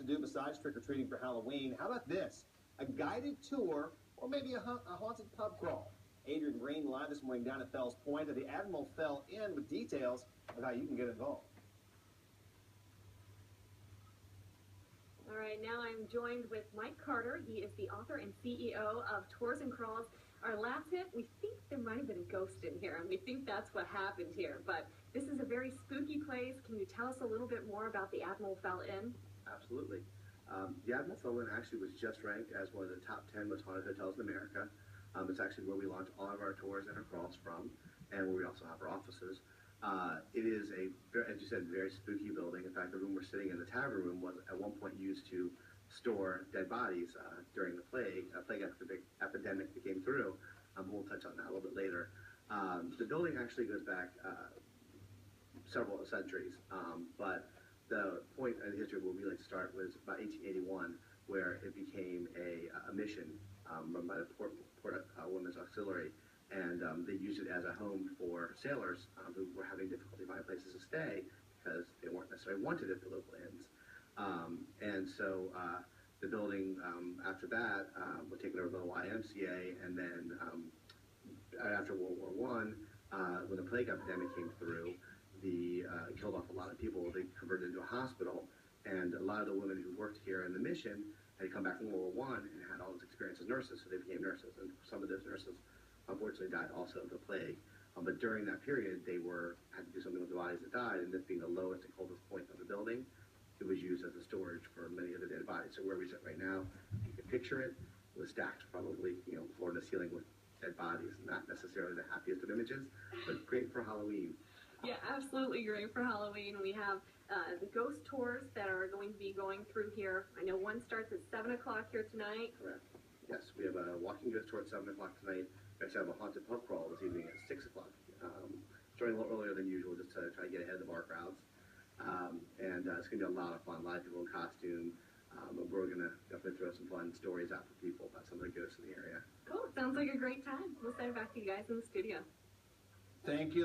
do besides trick-or-treating for Halloween. How about this? A guided tour or maybe a haunted pub crawl. Adrienne Green live this morning down at Fells Point at the Admiral Fell Inn with details of how you can get involved. All right, now I'm joined with Mike Carter. He is the author and CEO of Tours and Crawls. Our last hit, we think there might have been a ghost in here, and we think that's what happened here. But this is a very spooky place. Can you tell us a little bit more about the Admiral Fell Inn? Absolutely. The Admiral Fell Inn actually was just ranked as one of the top 10 most haunted hotels in America. It's actually where we launch all of our tours and our crawls from, and where we also have our offices. It is a, as you said, very spooky building. In fact, the room we're sitting in, the tavern room, was at one point used to store dead bodies during the plague epidemic that came through. We'll touch on that a little bit later. The building actually goes back several centuries, but the point in history where we like to start was about 1881, where it became a mission run by the Port Women's Auxiliary, and they used it as a home for sailors who were having difficulty finding places to stay because they weren't necessarily wanted at the local inns. And so the building after that was taken over by the YMCA, and then after World War I, when the plague epidemic came through, it killed off a lot of people. They converted it into a hospital, and a lot of the women who worked here in the mission had come back from World War I and had all this experience as nurses, so they became nurses. And some of those nurses, unfortunately, died also of the plague. But during that period, they had to do something with the bodies that died, and this being the lowest and coldest point of the building, it was used as a storage for many of the dead bodies. So where we sit right now, you can picture it, it was stacked probably, floor to ceiling with dead bodies. Not necessarily the happiest of images, but great for Halloween. Yeah, absolutely great for Halloween. We have the ghost tours that are going to be going through here. I know one starts at 7 o'clock here tonight. Correct. Yes, we have a walking ghost tour at 7 o'clock tonight. We actually have a haunted pub crawl this evening at 6 o'clock. Starting a little earlier than usual just to try to get ahead of the bar crowds. And it's going to be a lot of fun. A lot of people in costume. We're going to definitely throw some fun stories out for people about some of the ghosts in the area. Cool. Sounds like a great time. We'll send it back to you guys in the studio. Thank you.